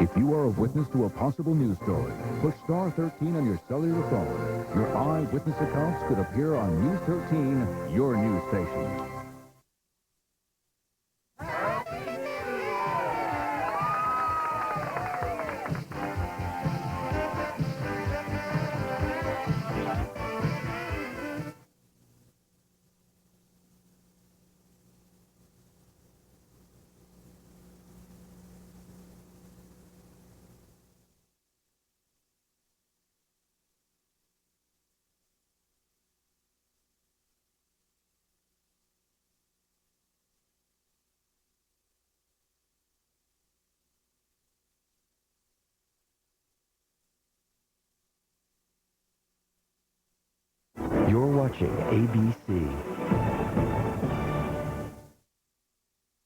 If you are a witness to a possible news story, push star 13 on your cellular phone. Your eyewitness accounts could appear on News 13, your news station. You're watching ABC.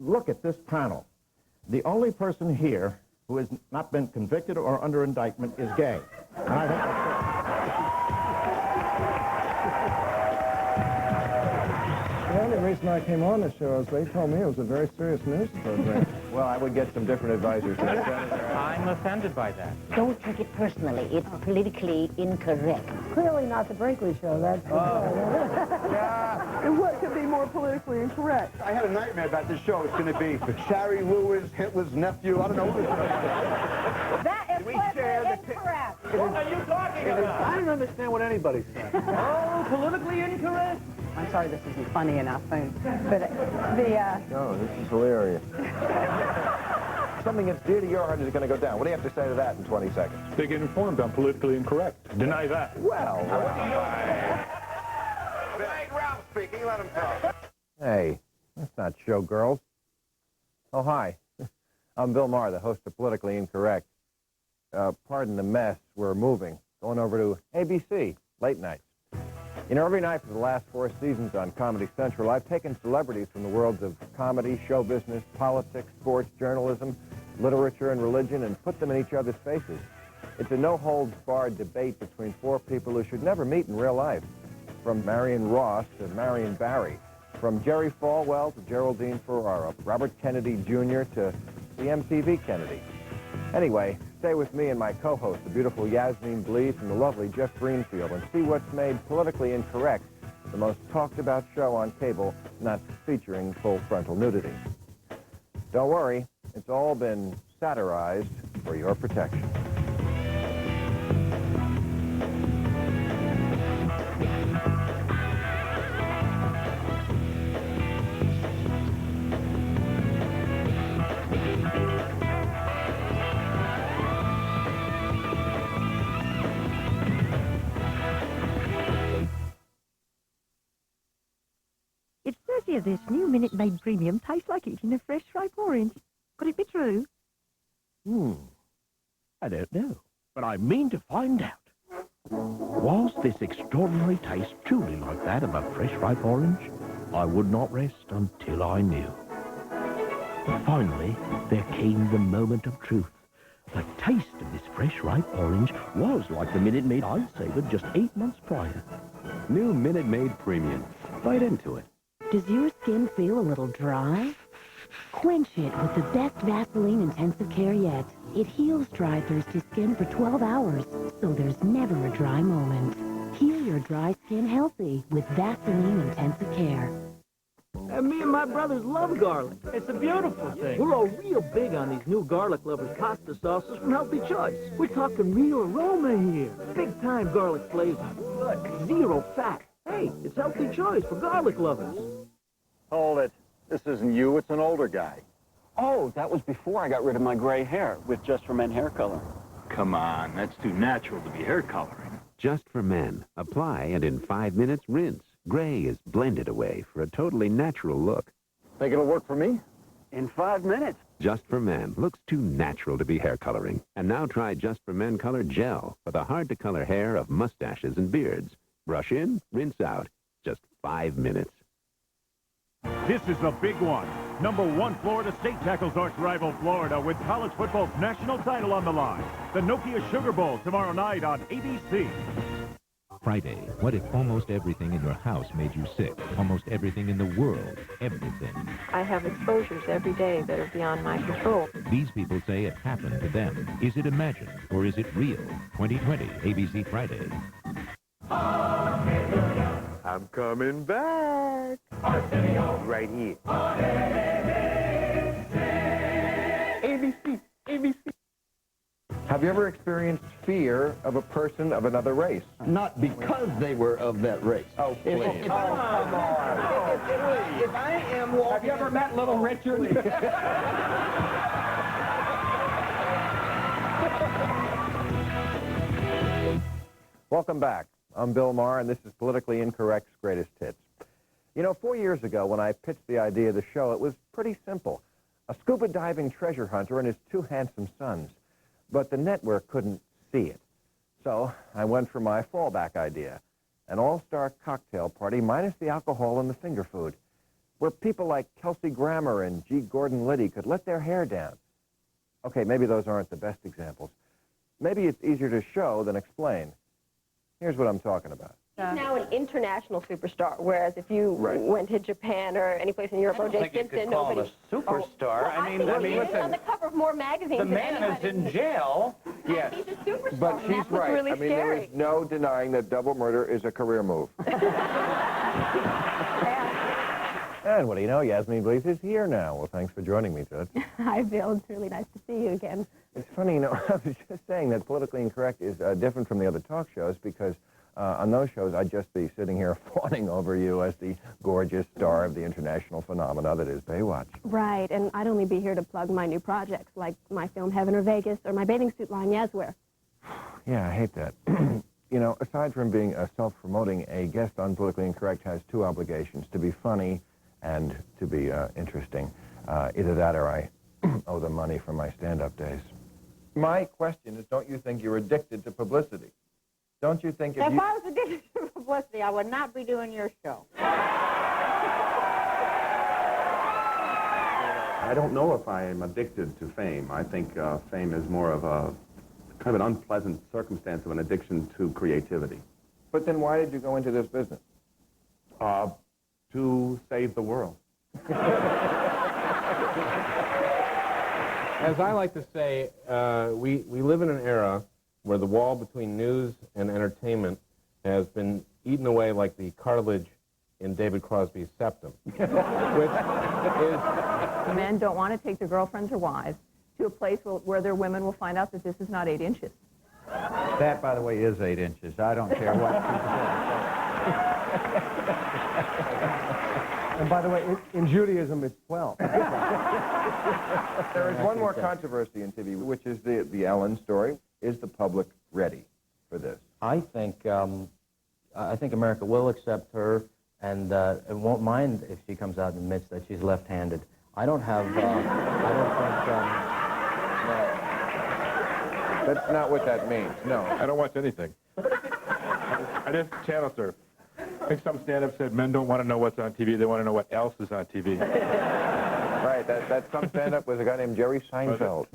Look at this panel. The only person here who has not been convicted or under indictment is gay. And I think that's The only reason I came on the show is they told me it was a very serious news program. well, I would get some different advisors. I'm offended by that. Don't take it personally. It's politically incorrect. Clearly not the Brinkley Show, that's for sure. Yeah. And what could be more politically incorrect? I had a nightmare about this show. It's going to be Shari Lewis, Hitler's nephew. I don't know what it's going to be. That is politically incorrect. What are you talking about? I don't understand what anybody's saying. Oh, politically incorrect? I'm sorry this isn't funny enough, but No, this is hilarious. Something that's dear to your heart is going to go down. What do you have to say to that in 20 seconds? They get informed I'm politically incorrect. Deny that. Well, Big Ralph speaking. Let him talk. Hey, that's not showgirls. Oh, hi. I'm Bill Maher, the host of Politically Incorrect. Pardon the mess. We're moving. Going over to ABC, late nights. You know, every night for the last 4 seasons on Comedy Central, I've taken celebrities from the worlds of comedy, show business, politics, sports, journalism, literature, and religion and put them in each other's faces. It's a no-holds-barred debate between 4 people who should never meet in real life. From Marion Ross to Marion Barry, from Jerry Falwell to Geraldine Ferraro, Robert Kennedy Jr. to the MTV Kennedy. Anyway, stay with me and my co-host, the beautiful Yasmin Blees and the lovely Jeff Greenfield, and see what's made Politically Incorrect the most talked-about show on cable not featuring full frontal nudity. Don't worry, it's all been satirized for your protection. It says here this new Minute Maid Premium tastes like eating a fresh ripe orange. Could it be true? I don't know, but I mean to find out. Was this extraordinary taste truly like that of a fresh ripe orange? I would not rest until I knew. Finally, there came the moment of truth. The taste of this fresh ripe orange was like the Minute Maid I'd savored just 8 months prior. New Minute Maid Premium. Bite into it. Does your skin feel a little dry? Quench it with the best Vaseline Intensive Care yet. It heals dry, thirsty skin for 12 hours, so there's never a dry moment. Heal your dry skin healthy with Vaseline Intensive Care. And me and my brothers love garlic. It's a beautiful thing. We're all real big on these new Garlic Lovers pasta sauces from Healthy Choice. We're talking real aroma here. Big-time garlic flavor. Look, 0 fat. Hey, it's Healthy Choice for Garlic Lovers. Hold it. This isn't you. It's an older guy. Oh, that was before I got rid of my gray hair with Just for Men hair color. Come on, that's too natural to be hair coloring. Just for Men. Apply and in 5 minutes rinse. Gray is blended away for a totally natural look. Think it'll work for me? In 5 minutes. Just for Men looks too natural to be hair coloring. And now try Just for Men Color Gel for the hard-to-color hair of mustaches and beards. Brush in, rinse out. Just 5 minutes. This is the big one. Number 1 Florida State tackles arch rival Florida with college football's national title on the line. The Nokia Sugar Bowl tomorrow night on ABC. Friday, what if almost everything in your house made you sick? Almost everything in the world, everything. I have exposures every day that are beyond my control. These people say it happened to them. Is it imagined or is it real? 2020, ABC Friday. I'm coming back. Right here. ABC, ABC. Have you ever experienced fear of a person of another race? Not because they were of that race. Oh, please. If I am walking... Have you ever met Little Richard? Welcome back. I'm Bill Maher, and this is Politically Incorrect's Greatest Hits. You know, 4 years ago, when I pitched the idea of the show, it was pretty simple. A scuba diving treasure hunter and his two handsome sons. But the network couldn't see it. So I went for my fallback idea, an all-star cocktail party minus the alcohol and the finger food, where people like Kelsey Grammer and G. Gordon Liddy could let their hair down. Okay, maybe those aren't the best examples. Maybe it's easier to show than explain. Here's what I'm talking about. He's now an international superstar, whereas if you went to Japan or any place in Europe, O.J. Simpson, nobody... Superstar. I mean, he's on the cover of more magazines. The man is in jail. Yes, he's a superstar. but she's That's right. really I mean, there is no denying that double murder is a career move. And what do you know, Yasmin Bleeth is here now. Well, thanks for joining me, Judge. Hi, Bill. It's really nice to see you again. It's funny, you know, I was just saying that Politically Incorrect is different from the other talk shows because on those shows I'd just be sitting here fawning over you as the gorgeous star of the international phenomena that is Baywatch. Right, and I'd only be here to plug my new projects, like my film Heaven or Vegas or my bathing suit line Yazwear. Yeah, I hate that. You know, aside from being self-promoting, a guest on Politically Incorrect has two obligations, to be funny and to be interesting. Either that or I owe them money from my stand-up days. My question is, don't you think you're addicted to publicity? Don't you think if I was addicted to publicity, I would not be doing your show. I don't know if I am addicted to fame. I think fame is more of a kind of an unpleasant circumstance of an addiction to creativity. But then why did you go into this business? To save the world. As I like to say, we live in an era where the wall between news and entertainment has been eaten away like the cartilage in David Crosby's septum, which is... Men don't want to take their girlfriends or wives to a place where their women will find out that this is not 8 inches. That, by the way, is 8 inches. I don't care what people And by the way, in Judaism, it's 12. There is one more controversy in TV, which is the Ellen story. Is the public ready for this? I think America will accept her and won't mind if she comes out and admits that she's left-handed. I don't have, I don't think, That's not what that means, no. I don't watch anything. I just channel surf. I think some stand-up said men don't want to know what's on TV, they want to know what else is on TV. Right, that some stand-up was a guy named Jerry Seinfeld.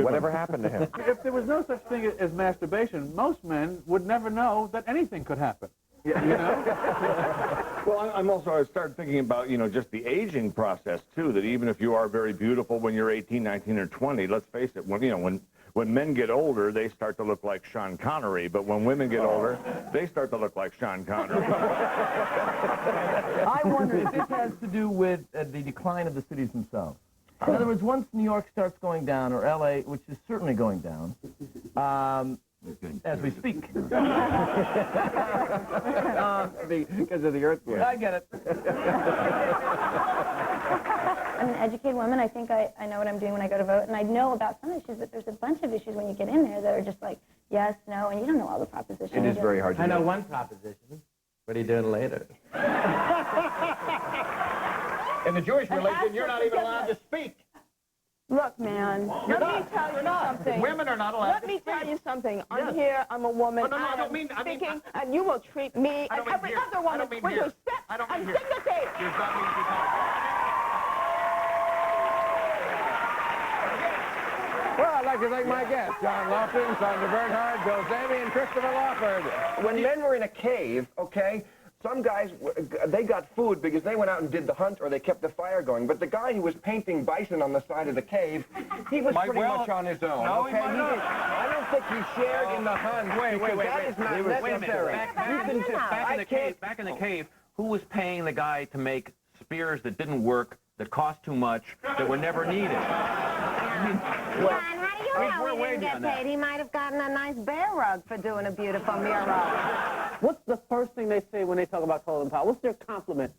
Whatever happened to him? If there was no such thing as masturbation, most men would never know that anything could happen. You know? Well, I started thinking about, you know, just the aging process, too, that even if you are very beautiful when you're 18, 19, or 20, let's face it, when men get older, they start to look like Sean Connery, but when women get older, they start to look like Sean Connery. I wonder if this has to do with the decline of the cities themselves. In other words, once New York starts going down, or L.A., which is certainly going down, as we speak. Because of the earthquake. I get it. I'm an educated woman. I think I know what I'm doing when I go to vote, and I know about some issues, but there's a bunch of issues when you get in there that are just like, yes, no, and you don't know all the propositions. It is very hard to I know one proposition. What are you doing later? In the Jewish religion, you're not even allowed to speak. Look, man, let me tell you something. Women are not allowed to speak. Let me tell you something. I'm here, I'm a woman, No, I don't I'm mean speaking, and you will treat me and every other woman with respect and dignity. Well, like to thank my guests, John Lofton, Sandra Bernhard, Bill Zavy, and Christopher Lawford. When men were in a cave, okay, some guys, they got food because they went out and did the hunt or they kept the fire going. But the guy who was painting bison on the side of the cave, he was pretty much on his own. No, okay? I don't think he shared in the hunt. That is not necessary. Back in the cave, who was paying the guy to make spears that didn't work, that cost too much, that were never needed? John, how do you know he didn't get paid? He might have gotten a nice bear rug for doing a beautiful mural. What's the first thing they say when they talk about Colin Powell? What's their compliment?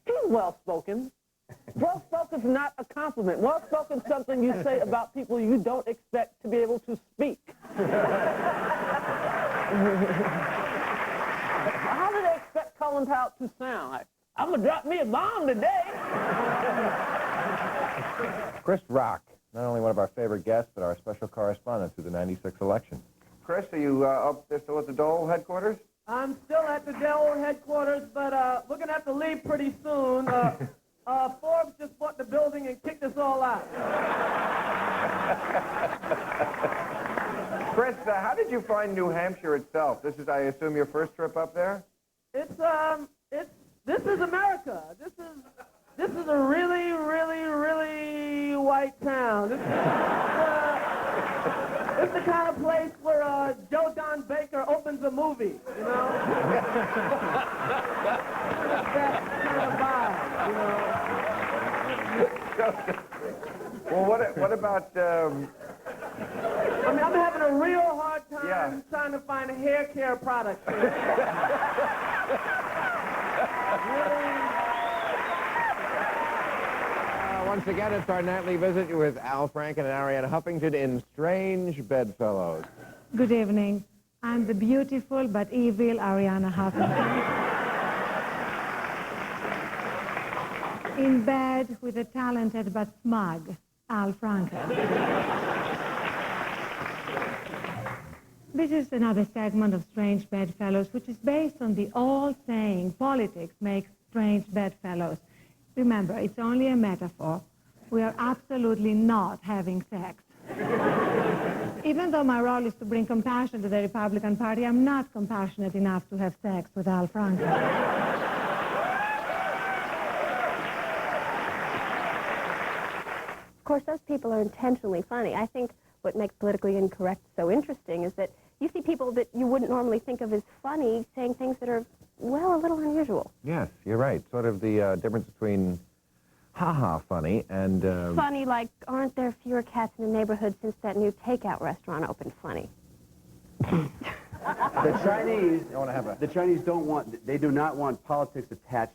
He's well-spoken. Well-spoken's not a compliment. Well-spoken's something you say about people you don't expect to be able to speak. How do they expect Colin Powell to sound? Like, I'm going to drop me a bomb today. Chris Rock, not only one of our favorite guests, but our special correspondent through the '96 election. Chris, are you up there still at the Dole headquarters? I'm still at the Dole headquarters, but we're going to have to leave pretty soon. Forbes just bought the building and kicked us all out. Chris, how did you find New Hampshire itself? This is, I assume, your first trip up there? This is America. This is a really, really, really white town. It's the kind of place where Joe Don Baker opens a movie, you know? That kind of vibe, you know? Well, what about... I mean, I'm having a real hard time trying to find hair care products. Once again, it's our nightly visit with Al Franken and Ariana Huffington in Strange Bedfellows. Good evening. I'm the beautiful but evil Ariana Huffington. In bed with the talented but smug Al Franken. This is another segment of Strange Bedfellows, which is based on the old saying, politics makes strange bedfellows. Remember, it's only a metaphor. We are absolutely not having sex. Even though my role is to bring compassion to the Republican Party, I'm not compassionate enough to have sex with Al Franken. Of course, those people are intentionally funny. I think what makes politically incorrect so interesting is that you see people that you wouldn't normally think of as funny saying things that are, well, a little unusual. Yes, you're right. Sort of the difference between ha-ha funny and... Funny, like, aren't there fewer cats in the neighborhood since that new takeout restaurant opened? Funny. The Chinese, they do not want politics attached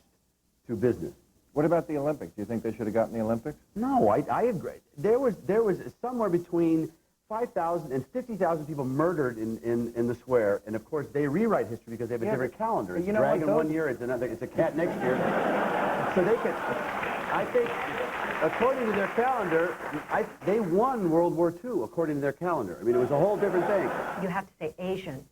to business. What about the Olympics? Do you think they should have gotten the Olympics? No, I agree. There was somewhere between 5,000 and 50,000 people murdered in the square, and of course they rewrite history because they have a different calendar. It's a dragon one year, it's a cat next year. So they could, I think, according to their calendar, they won World War II according to their calendar. I mean, it was a whole different thing. You have to say Asian.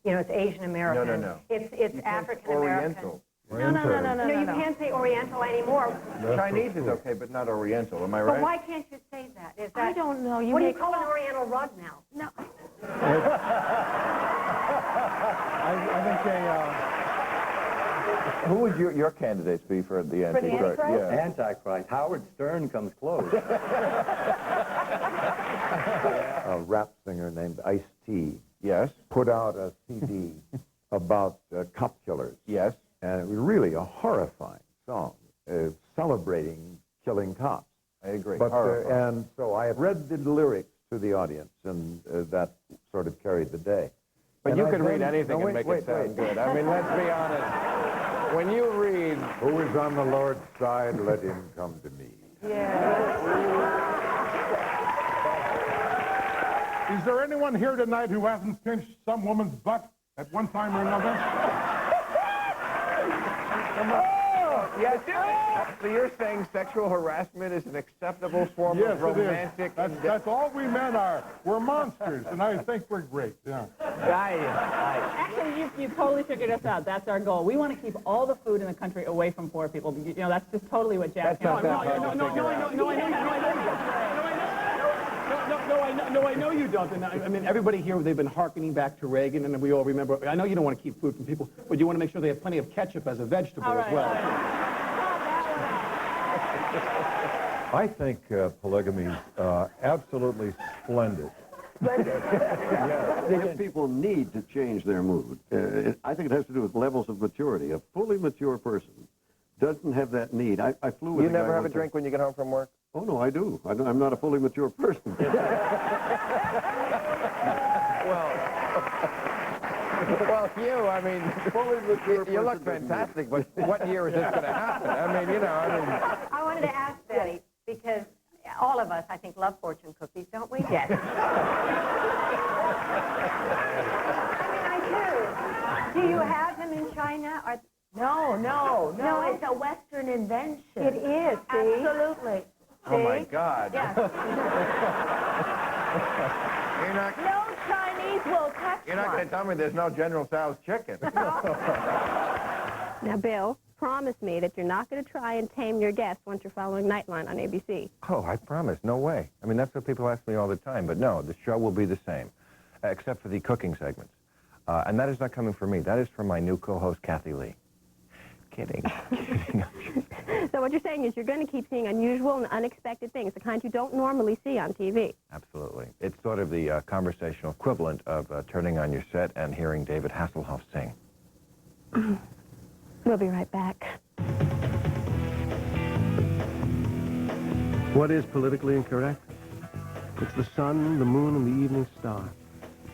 You know, it's Asian American. No. It's African American. Oriental. No, you can't say Oriental anymore. Chinese is okay, but not Oriental. Am I right? But why can't you say that? Is that I don't know. What do you call an Oriental rug now? No. I think Who would your candidates be for the Antichrist? Yeah. Antichrist. Howard Stern comes close. A rap singer named Ice-T. Yes. Put out a CD about cop killers. Yes. And it was really a horrifying song, celebrating killing cops. I agree. But, and so I read the lyrics to the audience, and that sort of carried the day. But you could read anything and make it sound good. I mean, let's be honest. When you read... Who is on the Lord's side, let him come to me. Is there anyone here tonight who hasn't pinched some woman's butt at one time or another? Yes. So you're saying sexual harassment is an acceptable form of romantic... Yes, it is. That's all we men are. We're monsters, and I think we're great, yeah. Actually, you totally figured us out. That's our goal. We want to keep all the food in the country away from poor people. You know, that's just totally what Jack... No, No, I know you don't. And I mean, everybody here, they've been hearkening back to Reagan, and we all remember. I know you don't want to keep food from people, but you want to make sure they have plenty of ketchup as a vegetable as well. I think polygamy is absolutely splendid. If people need to change their mood, I think it has to do with levels of maturity. A fully mature person doesn't have that need. I flew with You a guy never have a once. drink when you get home from work? Oh, no, I do. I'm not a fully mature person. Well, I mean, you look fantastic, but what year is this going to happen? I mean, I wanted to ask Betty, because all of us, I think, love fortune cookies, don't we? Yes. I do. Do you have them in China? Or... No, it's a Western invention. It is, see? Absolutely. Oh, my God. Yes. No Chinese will touch You're not going to tell me there's no General Tso's chicken. Now, Bill, promise me that you're not going to try and tame your guests once you're following Nightline on ABC. Oh, I promise. No way. I mean, that's what people ask me all the time. But no, the show will be the same, except for the cooking segments. And that is not coming from me. That is from my new co-host, Kathy Lee. Kidding. So what you're saying is you're going to keep seeing unusual and unexpected things, the kind you don't normally see on TV. Absolutely. It's sort of the conversational equivalent of turning on your set and hearing David Hasselhoff sing. We'll be right back. What is politically incorrect? It's the sun, the moon, and the evening star.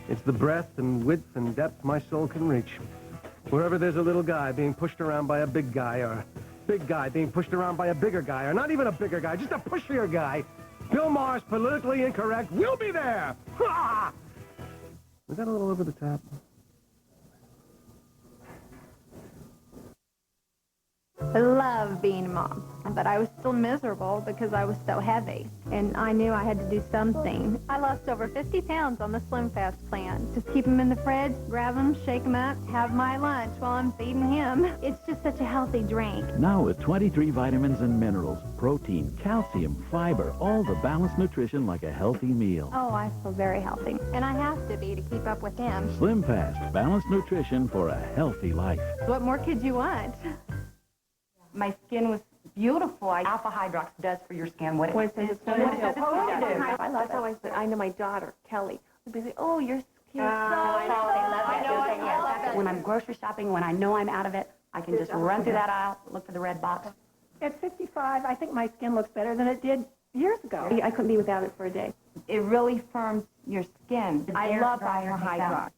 It's the breadth and width and depth my soul can reach. Wherever there's a little guy being pushed around by a big guy, or a big guy being pushed around by a bigger guy, or not even a bigger guy, just a pushier guy, Bill Maher's Politically Incorrect will be there! Ha! Was that a little over the top? I love being a mom, but I was still miserable because I was so heavy, and I knew I had to do something. I lost over 50 pounds on the Slim Fast plan. Just keep them in the fridge, grab them, shake them up, have my lunch while I'm feeding him. It's just such a healthy drink. Now with 23 vitamins and minerals, protein, calcium, fiber, all the balanced nutrition like a healthy meal. Oh, I feel very healthy, and I have to be to keep up with him. Slim Fast, balanced nutrition for a healthy life. What more could you want? My skin was beautiful. Alpha Hydrox does for your skin what it says it's supposed to do. I love how I said, I know my daughter, Kelly, would be like, oh, your skin is so soft. When I'm grocery shopping, when I know I'm out of it, I can just run through that aisle, look for the red box. At 55, I think my skin looks better than it did years ago. I couldn't be without it for a day. It really firms your skin. I love Alpha Hydrox.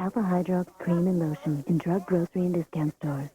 Alpha Hydrox cream and lotion in drug, grocery, and discount stores.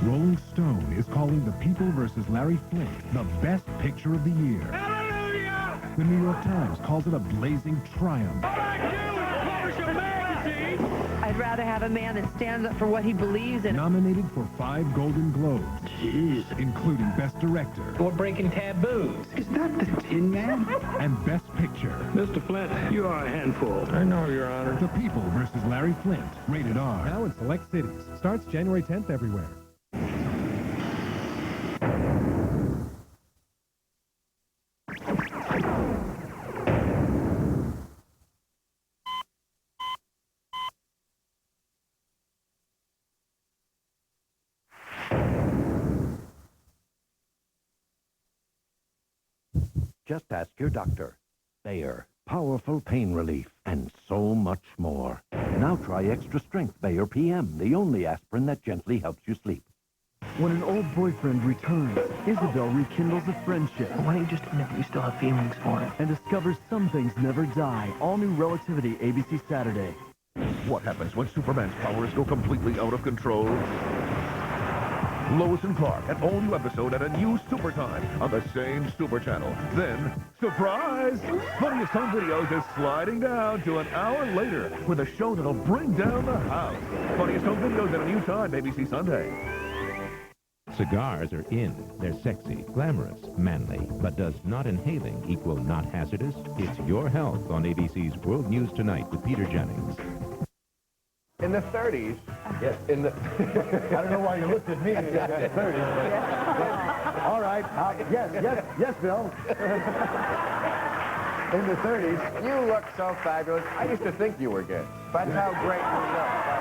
Rolling Stone is calling The People vs. Larry Flint the best picture of the year. Hallelujah! The New York Times calls it a blazing triumph. All I do is publish a magazine! I'd rather have a man that stands up for what he believes in. Nominated for 5 Golden Globes. Jeez. Including Best Director. Or breaking taboos. Is that the Tin Man? And Best Picture. Mr. Flint, you are a handful. I know, Your Honor. The People vs. Larry Flint. Rated R. Now in select cities. Starts January 10th everywhere. Just ask your doctor. Bayer, powerful pain relief, and so much more. Now try Extra Strength Bayer PM, the only aspirin that gently helps you sleep. When an old boyfriend returns, Isabel rekindles a friendship. Why don't you just admit you still have feelings for him? And discovers some things never die. All new Relativity, ABC Saturday. What happens when Superman's powers go completely out of control? Lois and Clark, an all-new episode at a new Super Time on the same Super Channel. Then, surprise! Funniest Home Videos is sliding down to an hour later with a show that'll bring down the house. Funniest Home Videos at a new time, ABC Sunday. Cigars are in. They're sexy, glamorous, manly. But does not inhaling equal not hazardous? It's Your Health on ABC's World News Tonight with Peter Jennings. In the 30s, yes. In the I don't know why you looked at me in the 30s. But, all right. Yes, Bill. In the 30s, you look so fabulous. I used to think you were good. That's how great you look, by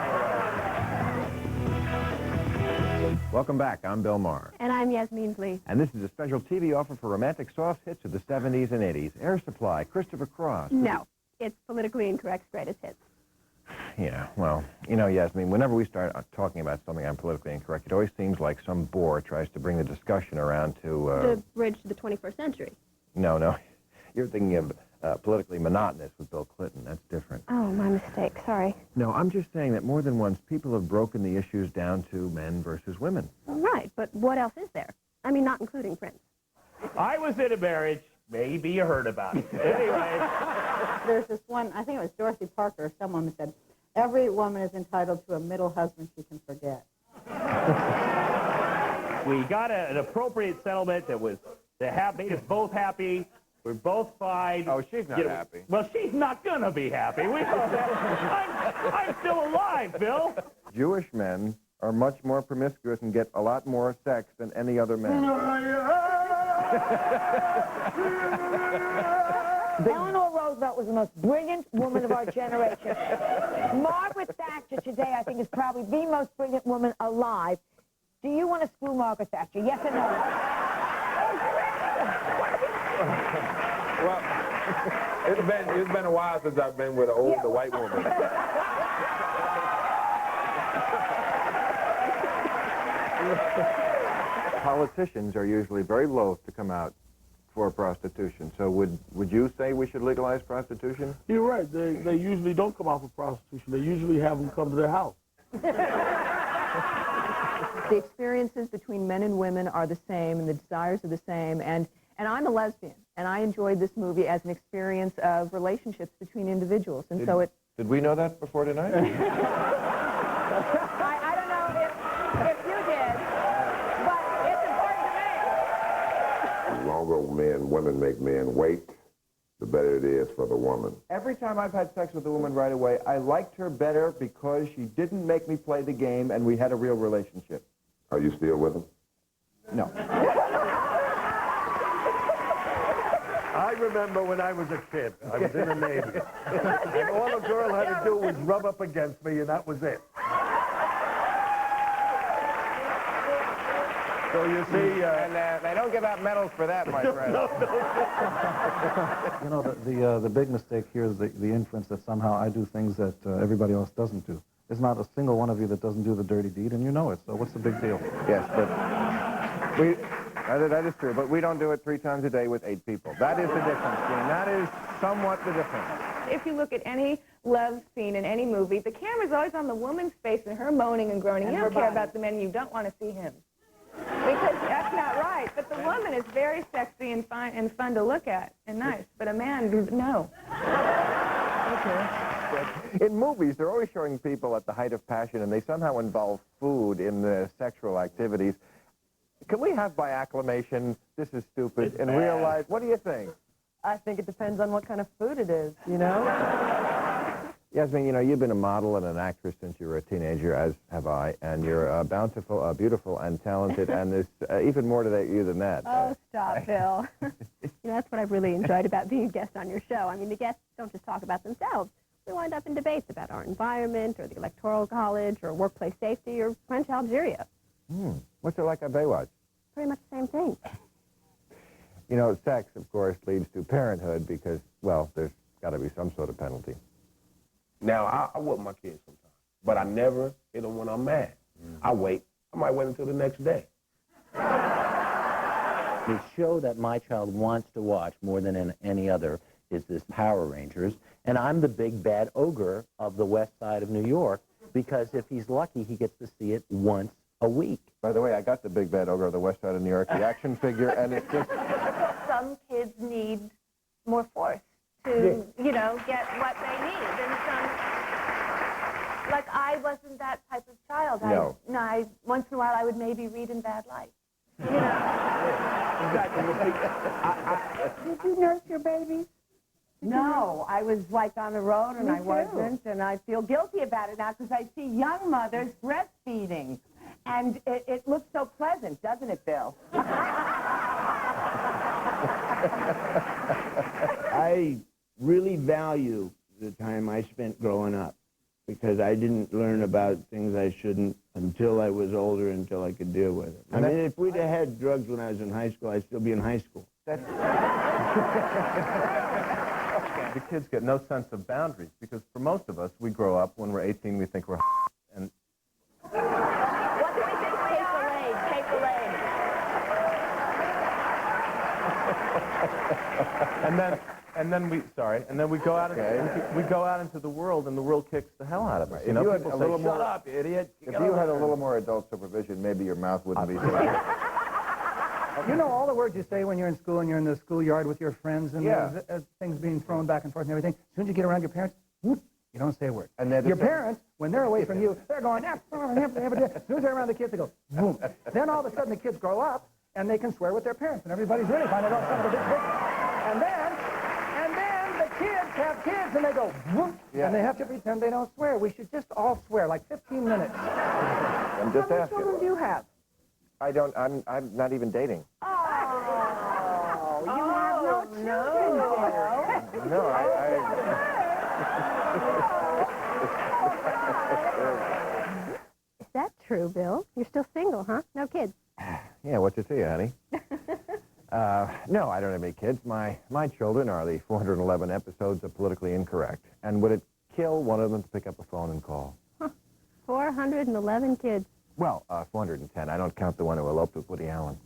the way. Welcome back. I'm Bill Maher. And I'm Yasmin Lee. And this is a special TV offer for romantic soft hits of the 70s and 80s. Air Supply, Christopher Cross. No, it's Politically Incorrect's greatest hits. Yeah, well, you know, Yasmin, whenever we start talking about something on Politically Incorrect, it always seems like some bore tries to bring the discussion around to... The bridge to the 21st century. No. You're thinking of Politically Monotonous with Bill Clinton. That's different. Oh, my mistake. Sorry. No, I'm just saying that more than once, people have broken the issues down to men versus women. Right, but what else is there? I mean, not including Prince. I was in a marriage. Maybe you heard about it. Anyway. There's this one, I think it was Dorothy Parker or someone who said, every woman is entitled to a middle husband she can forget. We got an appropriate settlement that was made us both happy. We're both fine. Oh, she's not happy. Well, she's not going to be happy. We know that. I'm still alive, Bill. Jewish men are much more promiscuous and get a lot more sex than any other men. Eleanor Roosevelt was the most brilliant woman of our generation. Margaret Thatcher today, I think, is probably the most brilliant woman alive. Do you want to screw Margaret Thatcher? Yes or no? Well, it's been a while since I've been with an older white woman. Politicians are usually very loath to come out for prostitution. So would you say we should legalize prostitution? You're right. They usually don't come out for prostitution. They usually have them come to their house. The experiences between men and women are the same, and the desires are the same, and I'm a lesbian, and I enjoyed this movie as an experience of relationships between individuals, and so it... Did we know that before tonight? I don't know if you did, but it's important to me. The longer women make men wait, the better it is for the woman. Every time I've had sex with a woman right away, I liked her better because she didn't make me play the game and we had a real relationship. Are you still with him? No. I remember when I was a kid. I was in the Navy. And all a girl had to do was rub up against me, and that was it. So you see... and they don't give out medals for that, my friend. You know, the big mistake here is the inference that somehow I do things that everybody else doesn't do. There's not a single one of you that doesn't do the dirty deed, and you know it, so what's the big deal? Yes, but that is true, but we don't do it 3 times a day with 8 people. That is the difference, Gene. That is somewhat the difference. If you look at any love scene in any movie, the camera's always on the woman's face and her moaning and groaning. You don't care about the men, you don't want to see him. Because that's not right. But the woman is very sexy and fun to look at and nice. But a man, no. Okay. In movies, they're always showing people at the height of passion, and they somehow involve food in the sexual activities. Can we have by acclamation, this is stupid, and realize, what do you think? I think it depends on what kind of food it is, you know? Yasmin, you know, you've been a model and an actress since you were a teenager, as have I, and you're bountiful, beautiful, and talented, and there's even more to you than that. Oh, stop, Bill. You know, that's what I've really enjoyed about being a guest on your show. I mean, the guests don't just talk about themselves. We wind up in debates about our environment, or the Electoral College, or workplace safety, or French Algeria. What's it like on Baywatch? Pretty much the same thing. You know, sex, of course, leads to parenthood because, well, there's got to be some sort of penalty. Now, I whoop my kids sometimes, but I never hit them when I'm mad. I wait. I might wait until the next day. The show that my child wants to watch more than any other is this Power Rangers, and I'm the big bad ogre of the west side of New York because if he's lucky, he gets to see it once a week. By the way, I got the big bad ogre of the west side of New York, the action figure, and it's just... Some kids need more force to, you know, get what they need. And some, like, I wasn't that type of child. No. Once in a while, I would maybe read in bad light. You know? Did you nurse your babies? No, I was like on the road and I wasn't, and I feel guilty about it now because I see young mothers breastfeeding, and it looks so pleasant, doesn't it, Bill? I really value the time I spent growing up because I didn't learn about things I shouldn't until I was older, until I could deal with it. I mean, if we'd have had drugs when I was in high school, I'd still be in high school. The kids get no sense of boundaries because for most of us, we grow up when we're 18, we think we're and and then we go out we go out into the world and the world kicks the hell out of us. If you had a little more, "Shut up, idiot." If you had a little more adult supervision, maybe your mouth wouldn't be so. You know all the words you say when you're in school and you're in the schoolyard with your friends and there's, things being thrown back and forth and everything. As soon as you get around your parents, whoop, you don't say a word. And your parents, when they're away from you, they're going, as soon as they're around the kids, they go, boom. Then all of a sudden the kids grow up and they can swear with their parents and everybody's really finding out some of the big things. And then the kids have kids and they go, whoop, and they have to pretend they don't swear. We should just all swear, like 15 minutes. I'm just asking. How many children do you have? I don't. I'm not even dating. Oh, you have no children. No, Is that true, Bill? You're still single, huh? No kids? Yeah, what you see, honey? No, I don't have any kids. My children are the 411 episodes of Politically Incorrect. And would it kill one of them to pick up the phone and call? 411 kids. Well, 410. I don't count the one who eloped with Woody Allen.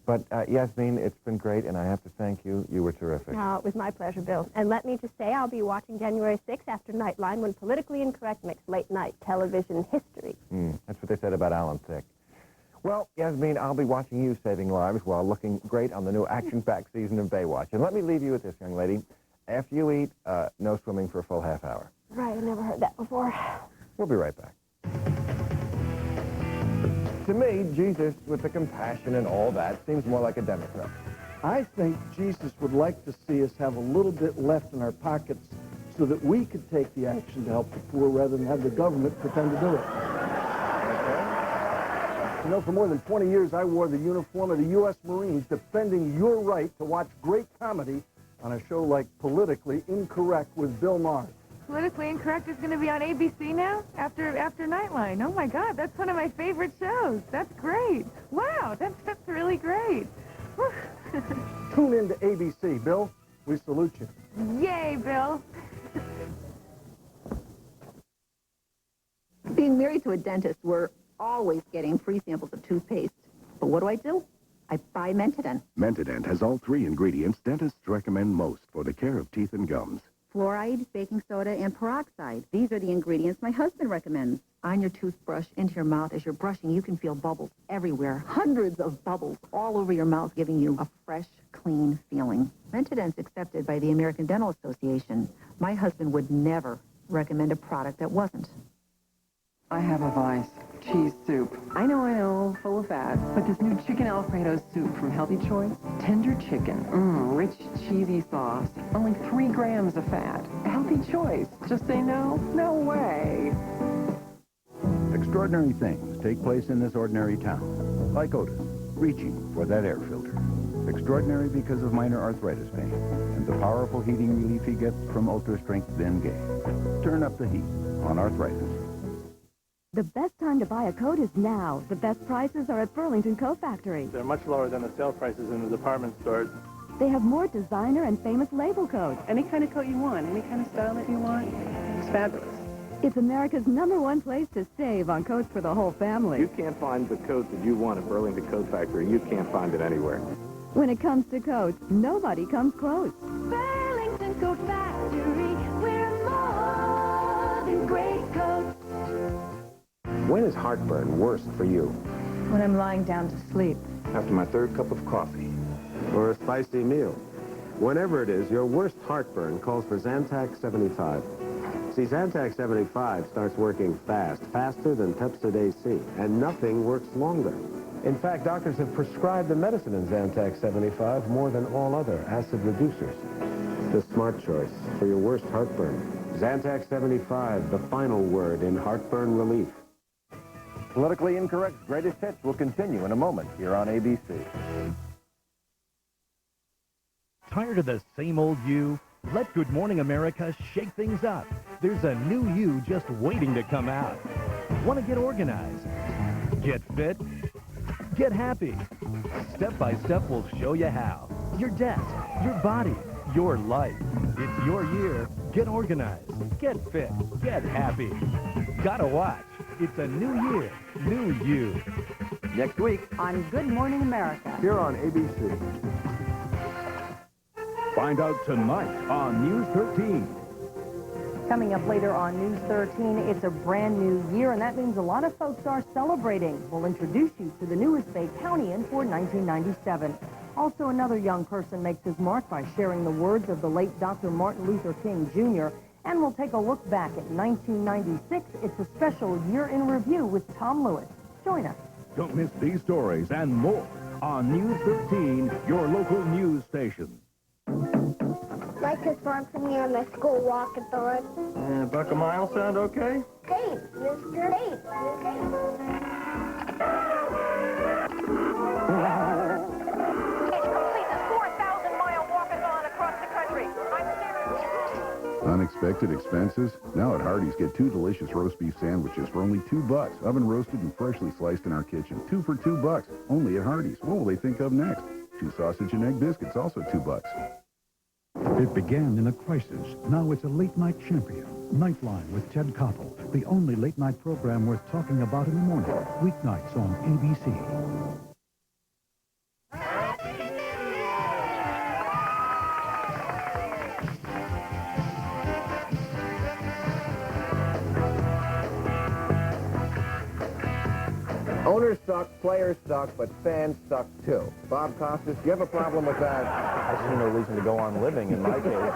But, Yasmin, it's been great, and I have to thank you. You were terrific. No, it was my pleasure, Bill. And let me just say I'll be watching January 6th after Nightline when Politically Incorrect makes late-night television history. That's what they said about Alan Thicke. Well, Yasmin, I'll be watching you saving lives while looking great on the new action-packed season of Baywatch. And let me leave you with this, young lady. After you eat, no swimming for a full half hour. Right, I never heard that before. We'll be right back. To me, Jesus, with the compassion and all that, seems more like a Democrat. I think Jesus would like to see us have a little bit left in our pockets so that we could take the action to help the poor rather than have the government pretend to do it. You know, for more than 20 years, I wore the uniform of the U.S. Marines defending your right to watch great comedy on a show like Politically Incorrect with Bill Maher. Politically Incorrect is going to be on ABC now after Nightline. Oh, my God, that's one of my favorite shows. That's great. Wow, that's really great. Tune in to ABC, Bill. We salute you. Yay, Bill. Being married to a dentist, we're always getting free samples of toothpaste. But what do? I buy Mentadent. Mentadent has all three ingredients dentists recommend most for the care of teeth and gums. Fluoride, baking soda, and peroxide. These are the ingredients my husband recommends. On your toothbrush, into your mouth. As you're brushing, you can feel bubbles everywhere. Hundreds of bubbles all over your mouth, giving you a fresh, clean feeling. Mentadent's accepted by the American Dental Association. My husband would never recommend a product that wasn't. I have a vice. Cheese soup. I know, full of fat. But this new chicken Alfredo soup from Healthy Choice, tender chicken, rich, cheesy sauce, only 3 grams of fat. Healthy Choice. Just say no? No way. Extraordinary things take place in this ordinary town, like Otis, reaching for that air filter. Extraordinary because of minor arthritis pain and the powerful heating relief he gets from Ultra Strength Bengay. Turn up the heat on arthritis. The best time to buy a coat is now. The best prices are at Burlington Coat Factory. They're much lower than the sale prices in the department stores. They have more designer and famous label coats. Any kind of coat you want, any kind of style that you want, it's fabulous. It's America's #1 place to save on coats for the whole family. You can't find the coat that you want at Burlington Coat Factory. You can't find it anywhere. When it comes to coats, nobody comes close. Burlington Coat Factory, we're more than great coats. When is heartburn worst for you? When I'm lying down to sleep. After my 3rd cup of coffee. Or a spicy meal. Whenever it is, your worst heartburn calls for Zantac 75. See, Zantac 75 starts working fast, faster than Pepcid AC, and nothing works longer. In fact, doctors have prescribed the medicine in Zantac 75 more than all other acid reducers. The smart choice for your worst heartburn. Zantac 75, the final word in heartburn relief. Politically Incorrect's greatest hits will continue in a moment here on ABC. Tired of the same old you? Let Good Morning America shake things up. There's a new you just waiting to come out. Want to get organized? Get fit? Get happy? Step by step, we'll show you how. Your desk, your body, your life. It's your year. Get organized. Get fit. Get happy. Gotta watch. It's a new year. New you. Next week on Good Morning America. Here on ABC. Find out tonight on News 13. Coming up later on News 13, it's a brand new year, and that means a lot of folks are celebrating. We'll introduce you to the newest Bay Countyan for 1997. Also, another young person makes his mark by sharing the words of the late Dr. Martin Luther King, Jr., and we'll take a look back at 1996. It's a special year in review with Tom Lewis. Join us. Don't miss these stories and more on News 13, your local news station. Like to sponsor me on the school walkathon. $1 a mile sound okay? Great, Mr. Great. Complete the 4,000-mile walkathon across the country. I'm serious. Unexpected expenses? Now at Hardee's, get 2 delicious roast beef sandwiches for only $2. Oven roasted and freshly sliced in our kitchen. 2 for $2. Only at Hardee's. What will they think of next? 2 sausage and egg biscuits, also $2. It began in a crisis. Now it's a late-night champion. Nightline with Ted Koppel, the only late-night program worth talking about in the morning. Weeknights on ABC. Owners suck, players suck, but fans suck too. Bob Costas, do you have a problem with that? I see no reason to go on living in my case.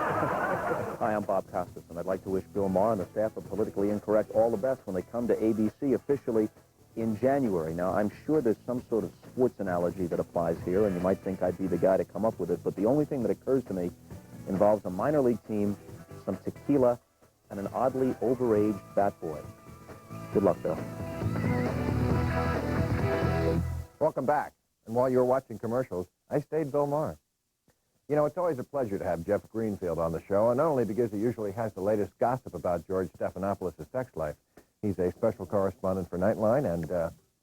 Hi, I'm Bob Costas, and I'd like to wish Bill Maher and the staff of Politically Incorrect all the best when they come to ABC officially in January. Now, I'm sure there's some sort of sports analogy that applies here, and you might think I'd be the guy to come up with it, but the only thing that occurs to me involves a minor league team, some tequila, and an oddly overaged bat boy. Good luck, Bill. Welcome back. And while you were watching commercials, I stayed Bill Maher. You know, it's always a pleasure to have Jeff Greenfield on the show, and not only because he usually has the latest gossip about George Stephanopoulos' sex life. He's a special correspondent for Nightline, and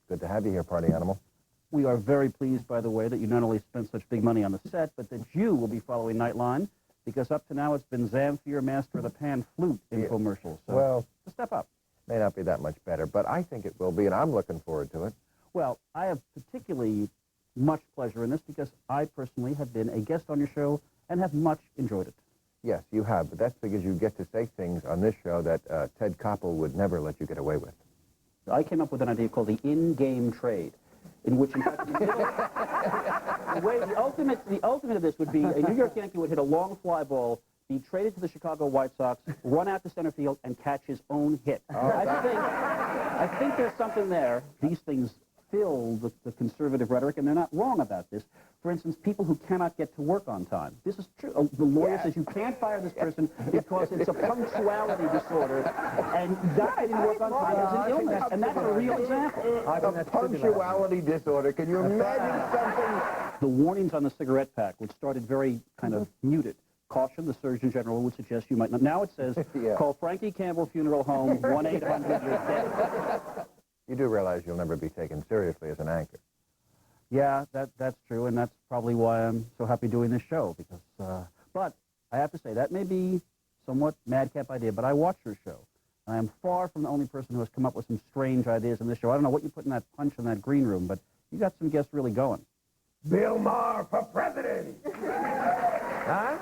good to have you here, Party Animal. We are very pleased, by the way, that you not only spent such big money on the set, but that you will be following Nightline, because up to now it's been Zamfir, Master of the Pan Flute infomercials. So well, a step up. May not be that much better, but I think it will be, and I'm looking forward to it. Well, I have particularly much pleasure in this because I personally have been a guest on your show and have much enjoyed it. Yes, you have, but that's because you get to say things on this show that Ted Koppel would never let you get away with. I came up with an idea called the in-game trade, in which, in fact, the ultimate of this would be a New York Yankee would hit a long fly ball, be traded to the Chicago White Sox, run out to center field, and catch his own hit. I think there's something there. These things fill the conservative rhetoric, and they're not wrong about this. For instance, people who cannot get to work on time. This is true. The lawyer says you can't fire this person because it's a punctuality disorder, and not getting to work on time is an illness, and that's a real example. A punctuality disorder. Can you imagine something? The warnings on the cigarette pack, which started very kind of muted. Caution, the Surgeon General would suggest you might not. Now it says, call Frankie Campbell Funeral Home, 1-800-YOU'RE-DEAD. You do realize you'll never be taken seriously as an anchor. Yeah, that's true, and that's probably why I'm so happy doing this show, because, but I have to say, that may be somewhat madcap idea, but I watch your show. I am far from the only person who has come up with some strange ideas in this show. I don't know what you put in that punch in that green room, but you got some guests really going. Bill Maher for president! Huh?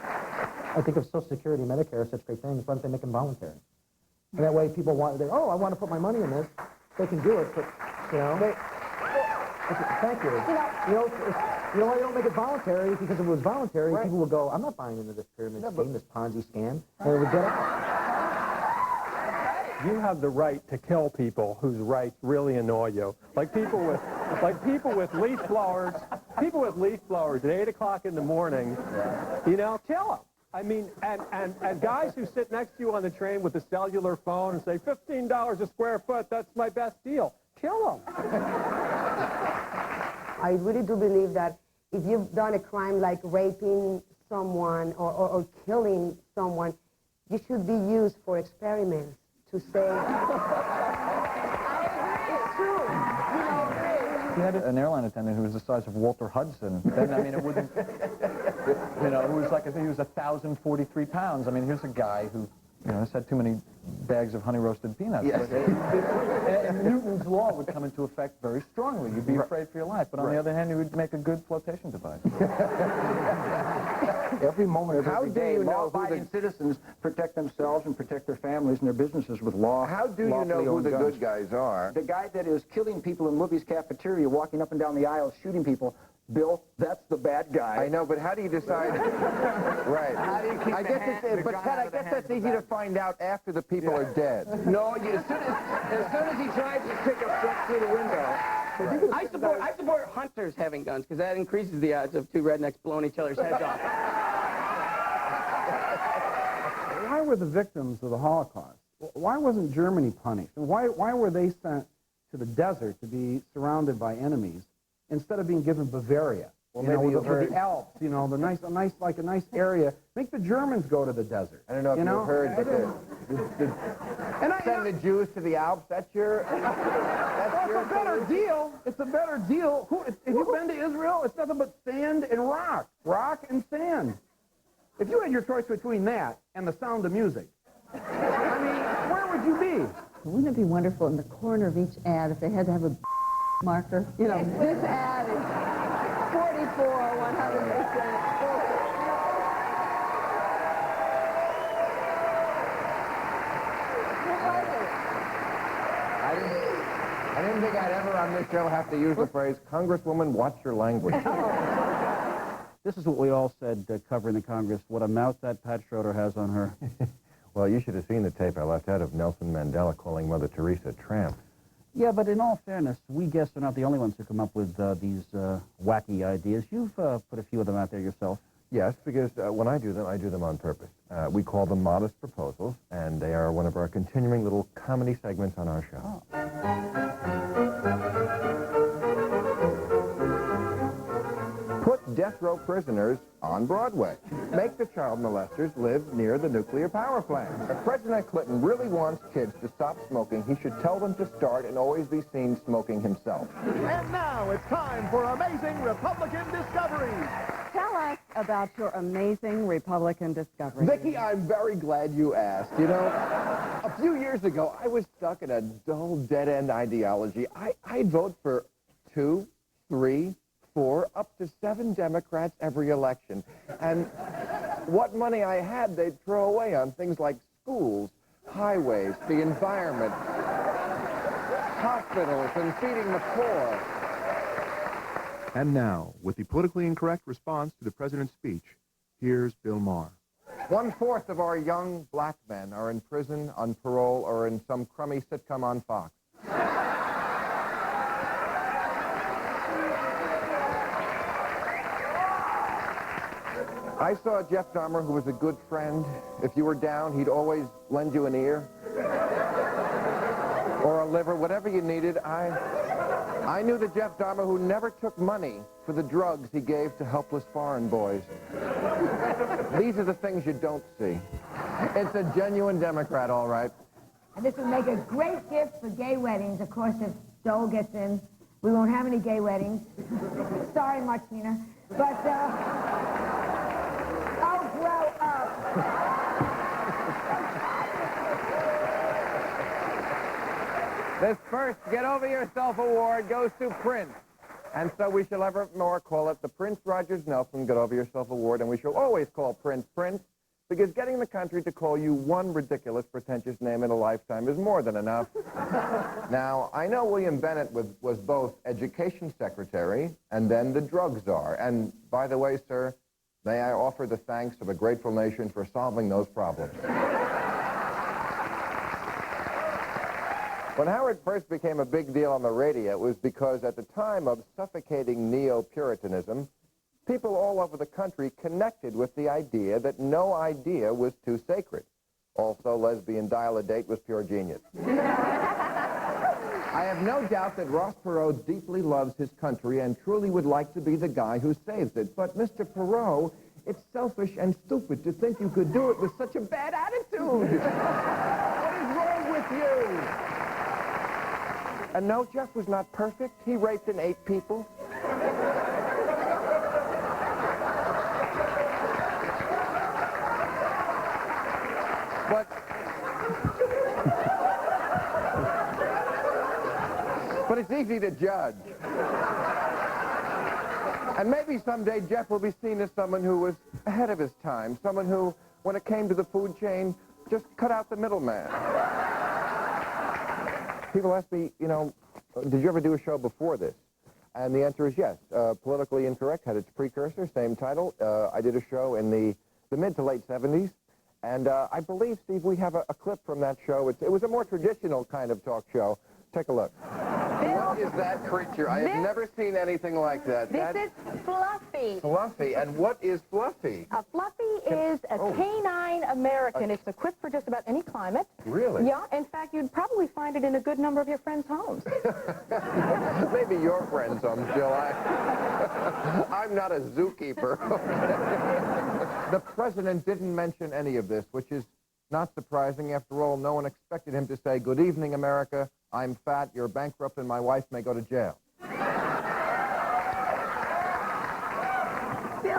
I think of Social Security, Medicare, such great things. Why don't they make them voluntary? And that way people want, I want to put my money in this. They can do it, but, you know. Thank you. You know why you don't make it voluntary? Because if it was voluntary, people would go, I'm not buying into this pyramid scheme, this Ponzi scam. And they would get it. You have the right to kill people whose rights really annoy you. Like people with leaf blowers. People with leaf blowers at 8 o'clock in the morning. You know, kill them. I mean, and guys who sit next to you on the train with a cellular phone and say, $15 a square foot, that's my best deal. Kill them. I really do believe that if you've done a crime like raping someone or killing someone, you should be used for experiments to say... It's true. You know, he had an airline attendant who was the size of Walter Hudson. Then, I mean, it wouldn't... You know, who was like, I think he was 1,043 pounds. I mean, here's a guy who, you know, has had too many bags of honey-roasted peanuts. Yes. And Newton's law would come into effect very strongly. You'd be afraid for your life. But on the other hand, it would make a good flotation device. Every moment of How every do day, you know who law-abiding citizens protect themselves and protect their families and their businesses with law. How do you know who the good guys are? The guy that is killing people in Libby's cafeteria, walking up and down the aisles, shooting people, Bill, that's the bad guy. I know, but how do you decide? Right. How do you keep I guess but Ted, I guess that's easy to find out after the people are dead. No, as soon as he tries to stick a foot through the window. I support hunters having guns because that increases the odds of two rednecks blowing each other's heads off. Why were the victims of the Holocaust? Why wasn't Germany punished? And why were they sent to the desert to be surrounded by enemies instead of being given Bavaria? Well, you know, maybe with the Alps, you know, a nice area. Make the Germans go to the desert. I don't know if you've heard, but send the Jews to the Alps. That's your. It's a better deal. It's a better deal. If you've been to Israel, it's nothing but sand and rock and sand. If you had your choice between that and the sound of music, I mean, where would you be? Wouldn't it be wonderful in the corner of each ad if they had to have a marker? You know, this ad is 44, 100%. I didn't think I'd ever on this show have to use the phrase, Congresswoman, watch your language. This is what we all said covering the Congress, what a mouth that Pat Schroeder has on her. Well, you should have seen the tape I left out of Nelson Mandela calling Mother Teresa a tramp. Yeah, but in all fairness, we guests are not the only ones who come up with these wacky ideas. You've put a few of them out there yourself. Yes, because when I do them on purpose. We call them modest proposals, and they are one of our continuing little comedy segments on our show. Oh. Put death row prisoners on Broadway. Make the child molesters live near the nuclear power plant. If President Clinton really wants kids to stop smoking, he should tell them to start and always be seen smoking himself. And now it's time for Amazing Republican Discoveries. Tell us about your amazing Republican discovery. Vicki, I'm very glad you asked. You know, a few years ago, I was stuck in a dull, dead-end ideology. I'd vote for 2, 3, 4, up to 7 Democrats every election. And what money I had, they'd throw away on things like schools, highways, the environment, hospitals, and feeding the poor. And now, with the politically incorrect response to the president's speech, here's Bill Maher. 1/4 of our young black men are in prison, on parole, or in some crummy sitcom on Fox. I saw Jeff Dahmer, who was a good friend. If you were down, he'd always lend you an ear. Or a liver, whatever you needed. I knew the Jeff Dahmer who never took money for the drugs he gave to helpless foreign boys. These are the things you don't see. It's a genuine Democrat, all right. And this would make a great gift for gay weddings. Of course, if Joel gets in, we won't have any gay weddings. Sorry, Martina. But, oh, grow up. This first Get Over Yourself award goes to Prince. And so we shall evermore call it the Prince Rogers Nelson Get Over Yourself Award, and we shall always call Prince Prince, because getting the country to call you one ridiculous, pretentious name in a lifetime is more than enough. Now, I know William Bennett was both education secretary and then the drug czar. And by the way, sir, may I offer the thanks of a grateful nation for solving those problems. When Howard first became a big deal on the radio, it was because at the time of suffocating neo-Puritanism, people all over the country connected with the idea that no idea was too sacred. Also, lesbian dial-a-date was pure genius. I have no doubt that Ross Perot deeply loves his country and truly would like to be the guy who saves it. But, Mr. Perot, It's selfish and stupid to think you could do it with such a bad attitude. What is wrong with you? And no, Jeff was not perfect. He raped and ate people. But it's easy to judge. And maybe someday Jeff will be seen as someone who was ahead of his time, someone who, when it came to the food chain, just cut out the middleman. People ask me, you know, did you ever do a show before this? And the answer is yes. Politically Incorrect had its precursor, same title. I did a show in the mid to late 70s. And I believe, Steve, we have a clip from that show. It was a more traditional kind of talk show. Take a look. What is that creature? I have never seen anything like that. This is Fluffy. Fluffy. And what is Fluffy? Fluffy is a canine American. It's equipped for just about any climate. Really? Yeah. In fact, you'd probably find it in a good number of your friends' homes. Maybe your friends' homes, Jill. I'm not a zookeeper. The president didn't mention any of this, which is not surprising. After all, no one expected him to say, "Good evening, America. I'm fat, you're bankrupt, and my wife may go to jail." Bill,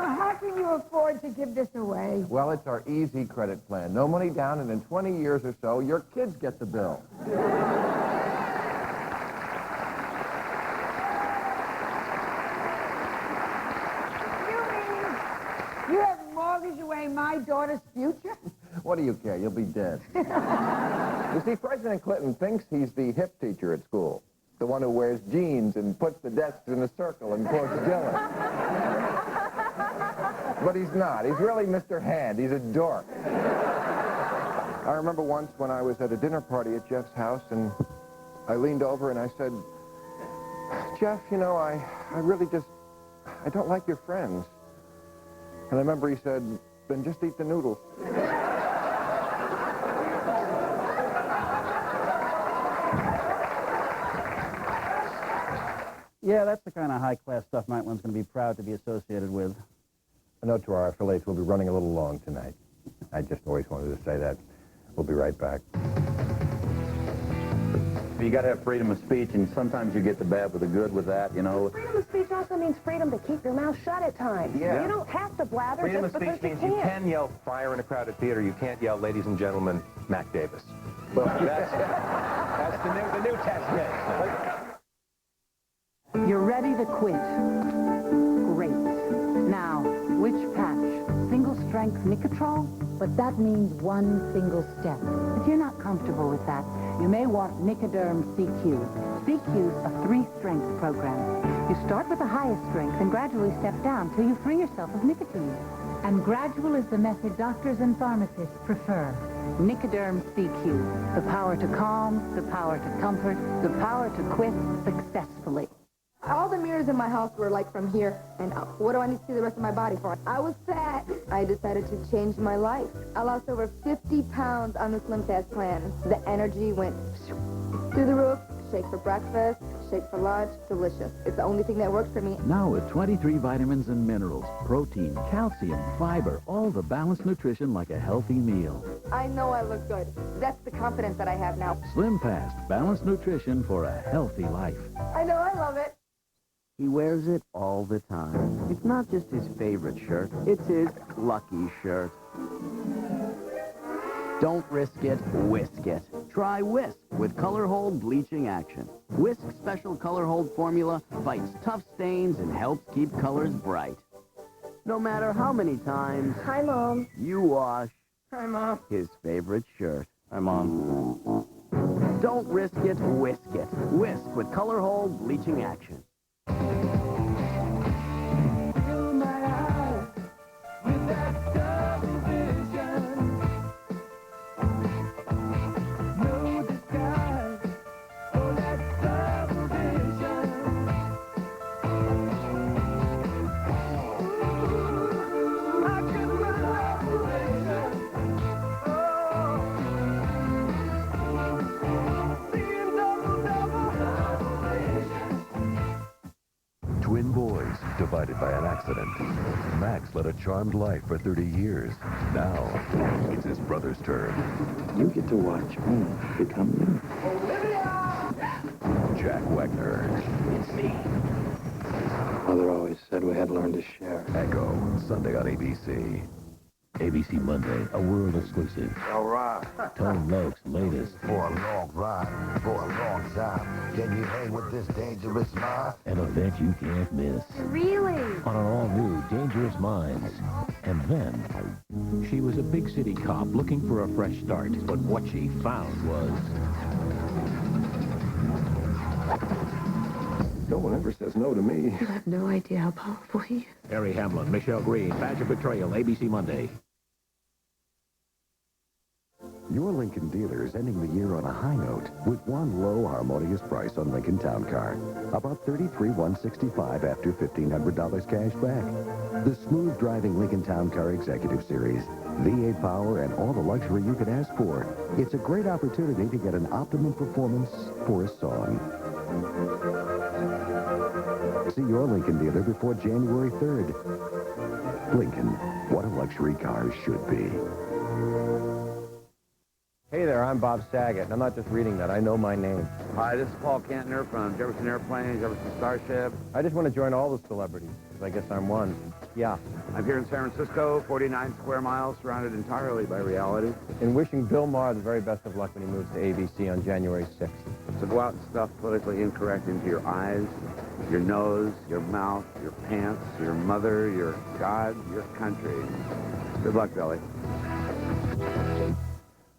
how can you afford to give this away? Well, it's our easy credit plan. No money down, and in 20 years or so, your kids get the bill. You have mortgaged away my daughter's future? What do you care? You'll be dead. You see, President Clinton thinks he's the hip teacher at school, the one who wears jeans and puts the desks in a circle and quotes Dylan. But he's not. He's really Mr. Hand. He's a dork. I remember once when I was at a dinner party at Jeff's house, and I leaned over and I said, "Jeff, you know, I really just, I don't like your friends." And I remember he said, "Then just eat the noodles." Yeah, that's the kind of high-class stuff Nightland's going to be proud to be associated with. A note to our affiliates, we'll be running a little long tonight. I just always wanted to say that. We'll be right back. You got to have freedom of speech, and sometimes you get the bad with the good with that, you know. Freedom of speech also means freedom to keep your mouth shut at times. Yeah. You don't have to blather Freedom just of because speech you means you can. can yell fire in a crowded theater. You can't yell, "Ladies and gentlemen, Mac Davis." Well, that's the New Testament. You're ready to quit. Great. Now, which patch? Single-strength Nicotrol? But that means one single step. If you're not comfortable with that, you may want Nicoderm CQ. CQ's a 3-strength program. You start with the highest strength and gradually step down till you free yourself of nicotine. And gradual is the method doctors and pharmacists prefer. Nicoderm CQ. The power to calm, the power to comfort, the power to quit successfully. All the mirrors in my house were like from here and up. What do I need to see the rest of my body for? I was fat. I decided to change my life. I lost over 50 pounds on the Slim Fast plan. The energy went through the roof. Shake for breakfast, shake for lunch, delicious. It's the only thing that works for me. Now with 23 vitamins and minerals, protein, calcium, fiber, all the balanced nutrition like a healthy meal. I know I look good. That's the confidence that I have now. Slim Fast, balanced nutrition for a healthy life. I know I love it. He wears it all the time. It's not just his favorite shirt, it's his lucky shirt. Don't risk it, whisk it. Try Whisk with Color Hold bleaching action. Whisk's special Color Hold formula fights tough stains and helps keep colors bright. No matter how many times Hi, Mom. you wash Hi, Mom. his favorite shirt. Hi, Mom. Don't risk it, whisk it. Whisk with Color Hold bleaching action. by an accident. Max led a charmed life for 30 years. Now, it's his brother's turn. You get to watch me become you. Jack Wagner. It's me. Mother always said we had to learn to share. Echo, Sunday on ABC. ABC Monday, a world exclusive. All right. Tone Loc's latest. For a long ride, for a long time, can you hang with this dangerous mind? An event you can't miss. Really? On an all-new Dangerous Minds. And then, she was a big city cop looking for a fresh start. But what she found was... No one ever says no to me. You have no idea how powerful he is. Harry Hamlin, Michelle Green, Badge of Betrayal, ABC Monday. Your Lincoln dealer is ending the year on a high note with one low, harmonious price on Lincoln Town Car. About $33,165 after $1,500 cash back. The smooth driving Lincoln Town Car Executive Series. V8 power and all the luxury you could ask for. It's a great opportunity to get an optimum performance for a song. See your Lincoln dealer before January 3rd. Lincoln, what a luxury car should be. Hey there, I'm Bob Saget, and I'm not just reading that. I know my name. Hi, this is Paul Kantner from Jefferson Airplanes, Jefferson Starship. I just want to join all the celebrities, because I guess I'm one. Yeah. I'm here in San Francisco, 49 square miles, surrounded entirely by reality. And wishing Bill Maher the very best of luck when he moves to ABC on January 6th. So go out and stuff politically incorrect into your eyes, your nose, your mouth, your pants, your mother, your God, your country. Good luck, Billy.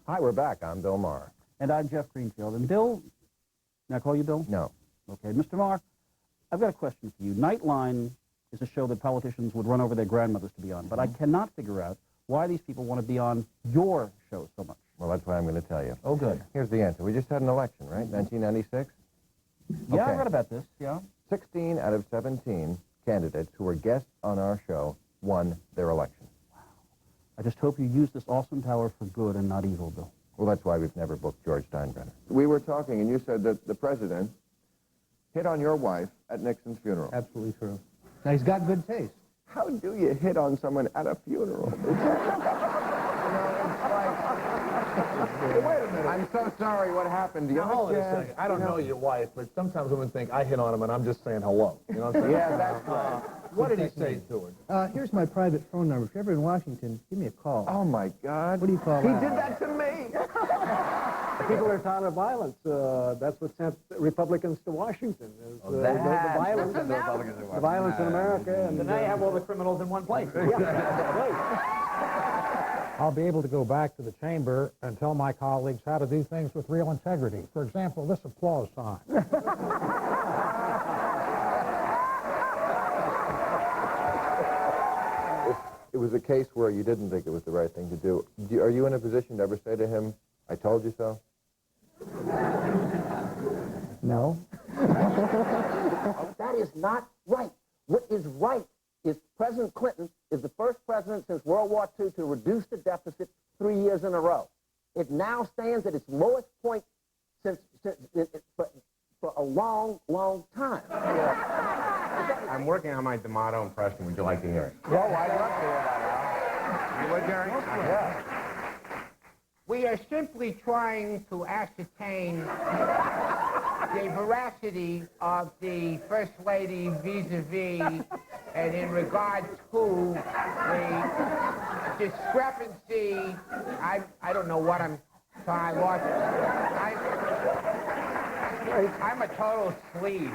Hi, we're back. I'm Bill Maher. And I'm Jeff Greenfield. And Bill, can I call you Bill? No. Okay, Mr. Maher, I've got a question for you. Nightline is a show that politicians would run over their grandmothers to be on, but I cannot figure out why these people want to be on your show so much. Well, that's what I'm going to tell you. Oh, good. Here's the answer. We just had an election, right? 1996? Yeah, I Okay. read about this, yeah. 16 out of 17 candidates who were guests on our show won their election. I just hope you use this awesome power for good and not evil, Bill. Well, that's why we've never booked George Steinbrenner. We were talking, and you said that the president hit on your wife at Nixon's funeral. Absolutely true. Now, he's got good taste. How do you hit on someone at a funeral? Wait a minute. I'm so sorry. What happened? Do you Now, hold on a understand? second. I don't know your wife, but sometimes women think I hit on him and I'm just saying hello. You know what I'm saying? Yeah, that's right. What did he say to her? Here's my private phone number. If you're ever in Washington, give me a call. Oh, my God. What do you call He that? did that to me. People are tired of violence. That's what sent Republicans to Washington. Is, the violence, the violence in America. And now you have all the criminals in one place. I'll be able to go back to the chamber and tell my colleagues how to do things with real integrity. For example, this applause sign. It was a case where you didn't think it was the right thing to do. Are you in a position to ever say to him, I told you so? No. That is not right. What is right is President Clinton is the first president since World War II to reduce the deficit 3 years in a row. It now stands at its lowest point for a long, long time. I'm working on my D'Amato impression. Would you like to hear it? Oh, I'd love to hear that, Al. You would, Gary? Yeah. We are simply trying to ascertain the veracity of the First Lady vis-a-vis and in regard to the discrepancy. I don't know what I'm sorry, I lost. I'm a total sleaze.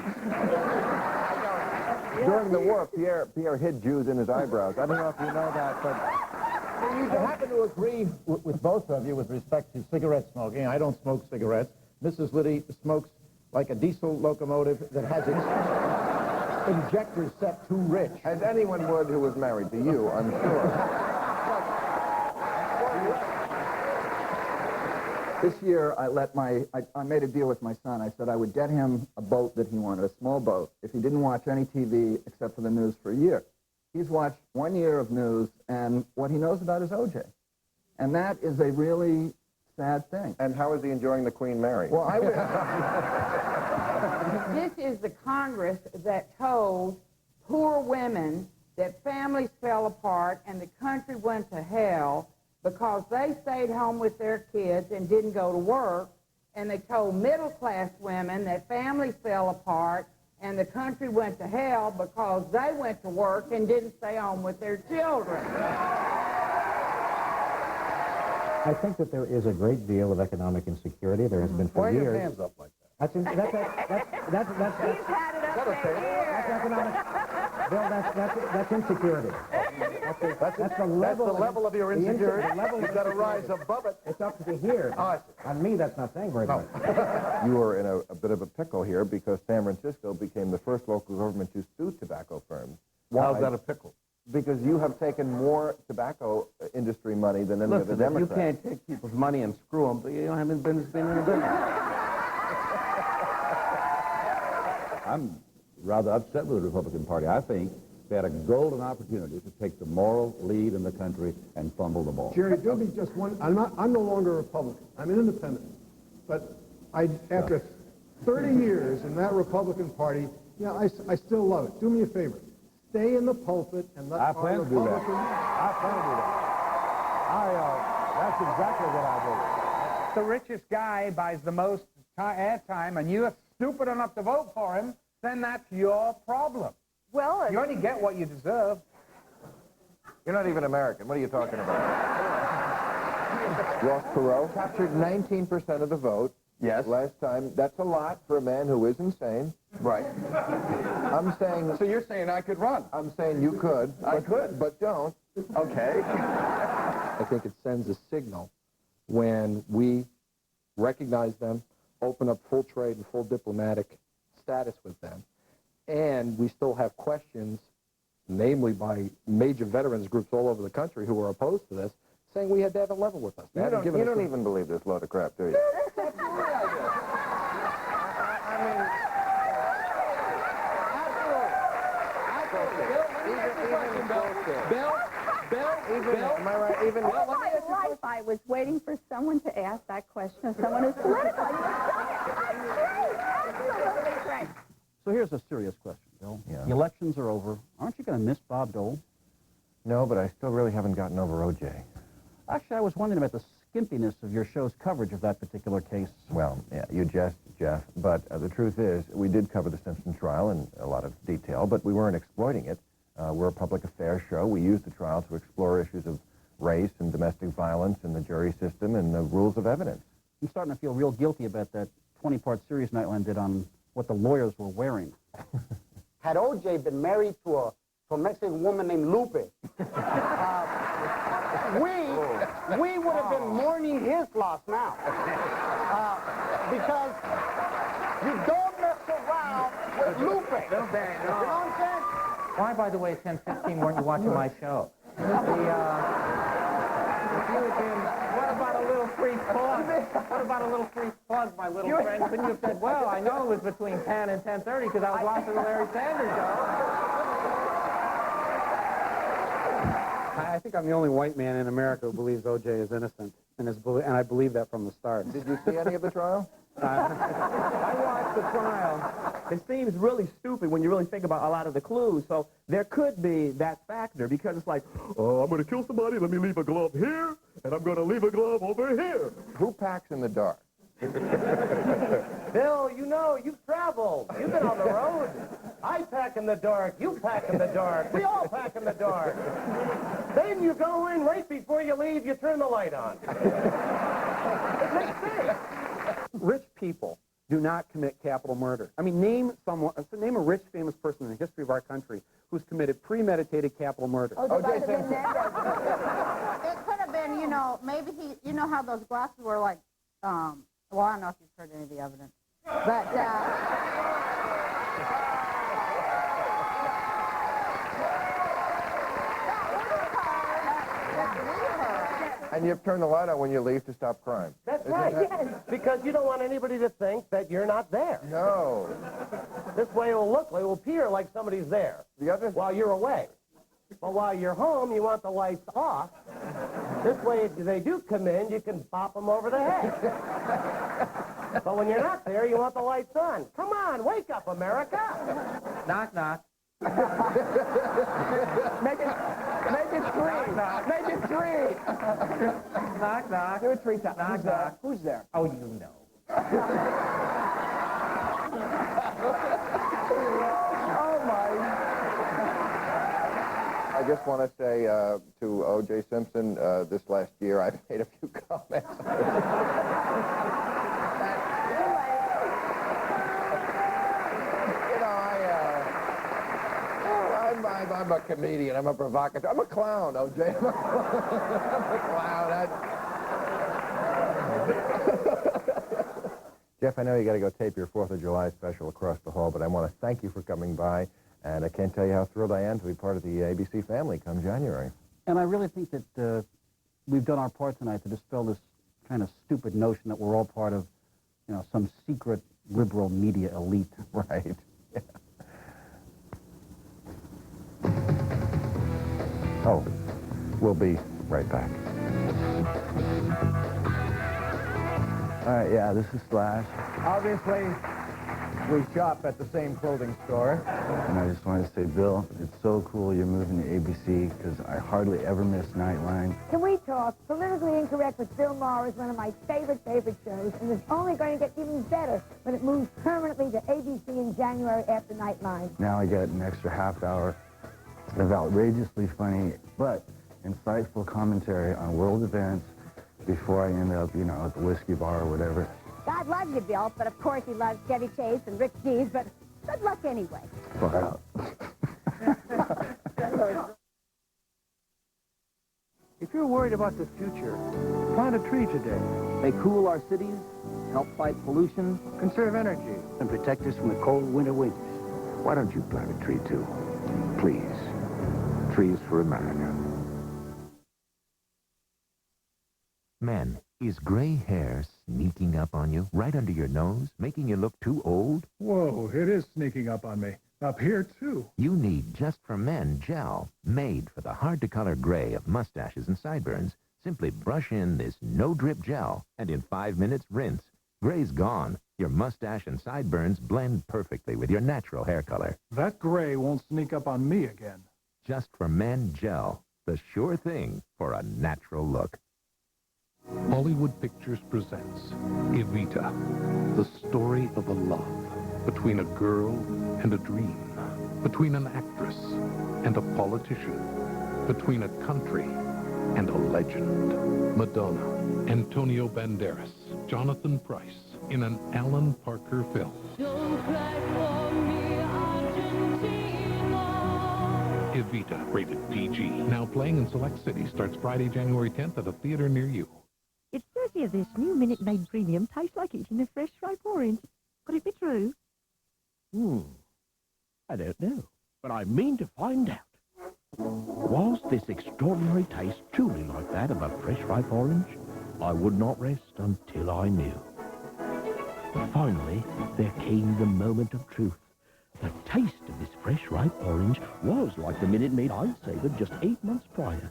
During the war, Pierre hid Jews in his eyebrows. I don't know if you know that, but... I happen to agree with both of you with respect to cigarette smoking. I don't smoke cigarettes. Mrs. Liddy smokes like a diesel locomotive that has its injectors set too rich. As anyone would who was married to you, I'm sure. This year, I made a deal with my son. I said I would get him a boat that he wanted, a small boat, if he didn't watch any TV except for the news for a year. He's watched 1 year of news, and what he knows about is O.J. And that is a really sad thing. And how is he enjoying the Queen Mary? Well, This is the Congress that told poor women that families fell apart and the country went to hell because they stayed home with their kids and didn't go to work, and they told middle-class women that families fell apart and the country went to hell because they went to work and didn't stay home with their children. I think that there is a great deal of economic insecurity. There has been for Why are years. your hands up like that? That's economic. Bill, that's insecurity. That's the level of your insecurity. You've got to rise above it. It's up to here. On me, that's not saying very much. You are in a bit of a pickle here because San Francisco became the first local government to sue tobacco firms. How's that a pickle? Because you have taken more tobacco industry money than any of the Democrats. You can't take people's money and screw them, but you don't have any business being in the business. I'm rather upset with the Republican Party. I think they had a golden opportunity to take the moral lead in the country and fumble the ball. Jerry, do me just one. I'm no longer a Republican. I'm an independent. But after 30 years in that Republican Party, I still love it. Do me a favor. Stay in the pulpit and let I plan to do that. I plan to do that. That's exactly what I do. The richest guy buys the most ad time, and you're stupid enough to vote for him, then that's your problem. Well, you only get what you deserve. You're not even American. What are you talking about? Ross Perot captured 19% of the vote. Yes. Last time. That's a lot for a man who is insane. Right. I'm saying... So you're saying I could run? I'm saying you could. I could. But don't. Okay. I think it sends a signal when we recognize them, open up full trade and full diplomatic status with them, and we still have questions, namely by major veterans groups all over the country who are opposed to this, saying we had to have a level with us. You don't even believe this load of crap, do you? Am I right? Even all my life, I was waiting for someone to ask that question, someone who's political. Absolutely great. So here's a serious question, Bill. Yeah. The elections are over. Aren't you going to miss Bob Dole? No, but I still really haven't gotten over O.J. Actually, I was wondering about the skimpiness of your show's coverage of that particular case. Well, yeah, you jest, Jeff, but the truth is we did cover the Simpson trial in a lot of detail, but we weren't exploiting it. We're a public affairs show. We used the trial to explore issues of race and domestic violence and the jury system and the rules of evidence. I'm starting to feel real guilty about that 20-part series Nightline did on what the lawyers were wearing. Had O.J. been married to a Mexican woman named Lupe, we would have been mourning his loss now. Because you don't mess around with Lupe. You know what I'm saying? Why, by the way, at 10:15 weren't you watching my show? What about a little free plug? What about a little free plug, my little friend? Couldn't you have said, well, I know it was between 10 and 10:30 because I was watching the Larry Sanders show. I think I'm the only white man in America who believes O.J. is innocent, and I believe that from the start. Did you see any of the trial? I watched the trial. It seems really stupid when you really think about a lot of the clues. So there could be that factor because it's like, oh, I'm going to kill somebody. Let me leave a glove here, and I'm going to leave a glove over here. Who packs in the dark? Bill, you know, you've traveled. You've been on the road. I pack in the dark. You pack in the dark. We all pack in the dark. Then you go in right before you leave, you turn the light on. It makes sense. Rich people do not commit capital murder. I mean, name a rich, famous person in the history of our country who's committed premeditated capital murder. It could have been, you know, maybe you know how those glasses were like, well, I don't know if you've heard any of the evidence, but, And you've turned the light on when you leave to stop crime. That's right. Yes. Because you don't want anybody to think that you're not there. No. This way it will appear like somebody's there. The other while you're away. But while you're home, you want the lights off. This way, if they do come in, you can pop them over the head. But when you're not there, you want the lights on. Come on, wake up, America. Knock, knock. Make it three. Make it three. Knock, knock. Do it 3 times. Knock, knock. Who's there? Oh, you know. Oh, my. I just want to say to O.J. Simpson, this last year I've made a few comments. I'm a comedian. I'm a provocateur. I'm a clown, O.J. I'm a clown. Jeff, I know you got to go tape your 4th of July special across the hall, but I want to thank you for coming by, and I can't tell you how thrilled I am to be part of the ABC family come January. And I really think that we've done our part tonight to dispel this kind of stupid notion that we're all part of, you know, some secret liberal media elite. Right. Yeah. Oh, we'll be right back. All right, yeah, this is Slash. Obviously, we shop at the same clothing store. And I just wanted to say, Bill, it's so cool you're moving to ABC because I hardly ever miss Nightline. Can we talk? Politically Incorrect with Bill Maher is one of my favorite shows, and it's only going to get even better when it moves permanently to ABC in January after Nightline. Now I get an extra half hour of outrageously funny but insightful commentary on world events before I end up, you know, at the whiskey bar or whatever. God loves you, Bill, but of course he loves Chevy Chase and Rick Dees, but good luck anyway. Fuck out. If you're worried about the future, plant a tree today. They cool our cities, help fight pollution, conserve energy, and protect us from the cold winter winters. Why don't you plant a tree, too? Please. Trees for America. Men, is gray hair sneaking up on you, right under your nose, making you look too old? Whoa, it is sneaking up on me. Up here, too. You need Just for Men gel, made for the hard-to-color gray of mustaches and sideburns. Simply brush in this no-drip gel, and in 5 minutes, rinse. Gray's gone. Your mustache and sideburns blend perfectly with your natural hair color. That gray won't sneak up on me again. Just for Men gel, the sure thing for a natural look. Hollywood Pictures presents Evita, the story of a love between a girl and a dream, between an actress and a politician, between a country and a legend. Madonna, Antonio Banderas, Jonathan Pryce in an Alan Parker film. Don't cry for me, Argentina. Evita, rated PG. Now playing in select cities. Starts Friday, January 10th at a theater near you. It says here this new Minute Maid Premium tastes like eating a fresh ripe orange. Could it be true? I don't know, but I mean to find out. Was this extraordinary taste truly like that of a fresh ripe orange? I would not rest until I knew. Finally, there came the moment of truth. The taste of this fresh ripe orange was like the Minute Maid I'd savored just 8 months prior.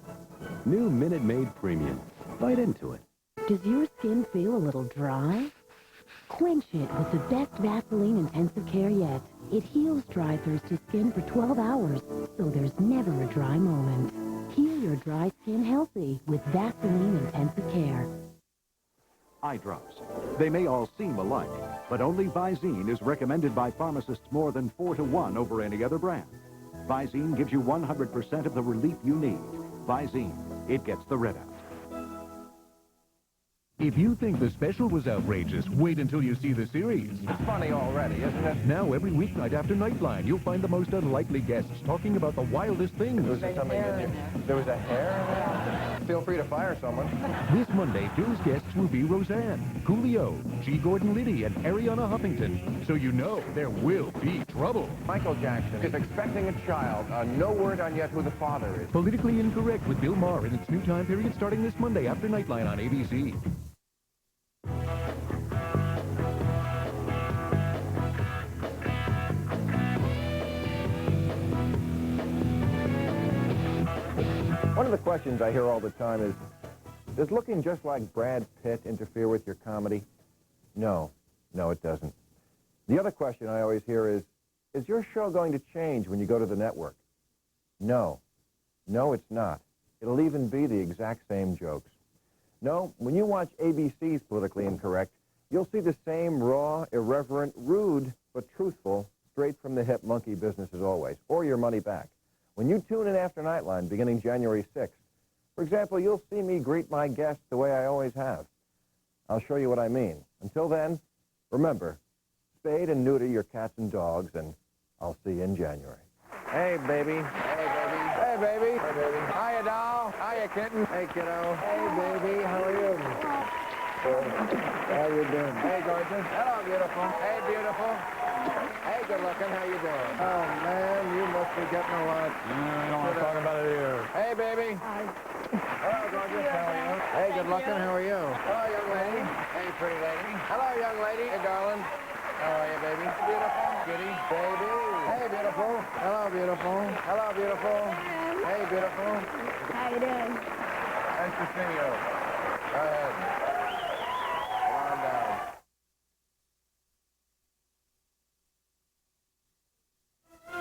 New Minute Maid Premium. Bite into it. Does your skin feel a little dry? Quench it with the best Vaseline Intensive Care yet. It heals dry, thirsty skin for 12 hours, so there's never a dry moment. Heal your dry skin healthy with Vaseline Intensive Care. Eye drops. They may all seem alike, but only Visine is recommended by pharmacists more than 4 to 1 over any other brand. Visine gives you 100% of the relief you need. Visine, it gets the red out. If you think the special was outrageous, wait until you see the series. It's funny already, isn't it? Now, every weeknight after Nightline, you'll find the most unlikely guests talking about the wildest things. Was there something in there? There was a hair? Feel free to fire someone. This Monday, those guests will be Roseanne, Coolio, G. Gordon Liddy, and Ariana Huffington. So you know there will be trouble. Michael Jackson is expecting a child. No word on yet who the father is. Politically Incorrect with Bill Maher in its new time period starting this Monday after Nightline on ABC. One of the questions I hear all the time is, does looking just like Brad Pitt interfere with your comedy? No, it doesn't. The other question I always hear is, Is your show going to change when you go to the network? No. No, it's not. It'll even be the exact same jokes. No, when you watch ABC's Politically Incorrect, you'll see the same raw, irreverent, rude, but truthful, straight-from-the-hip monkey business as always, or your money back. When you tune in after Nightline beginning January 6th, for example, you'll see me greet my guests the way I always have. I'll show you what I mean. Until then, remember, spade and neuter your cats and dogs, and I'll see you in January. Hey, baby. Hey, baby. Hey, baby. Hey, baby. Hiya, doll. Hiya, kitten. Hey, kiddo. Hey, baby. How are you? How you doing? Hey, gorgeous. Hello, beautiful. Hey, beautiful. Hey, good looking. How you doing? Oh, man, you must be getting a lot. I don't want to talk about it here. Hey, baby. Hi. Hello, gorgeous. How are you? Hey, good looking. How are you? Hello, young lady. Hey, pretty lady. Hello, young lady. Hey, darling. How are you, baby? Beautiful. Kitty. Baby. Hey, beautiful. Hello, beautiful. Hello, beautiful. Hey, beautiful. How you doing? Nice to see you. Go ahead. Come on down.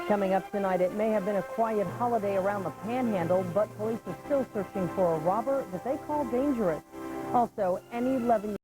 Coming up tonight, it may have been a quiet holiday around the Panhandle, but police are still searching for a robber that they call dangerous. Also, any 11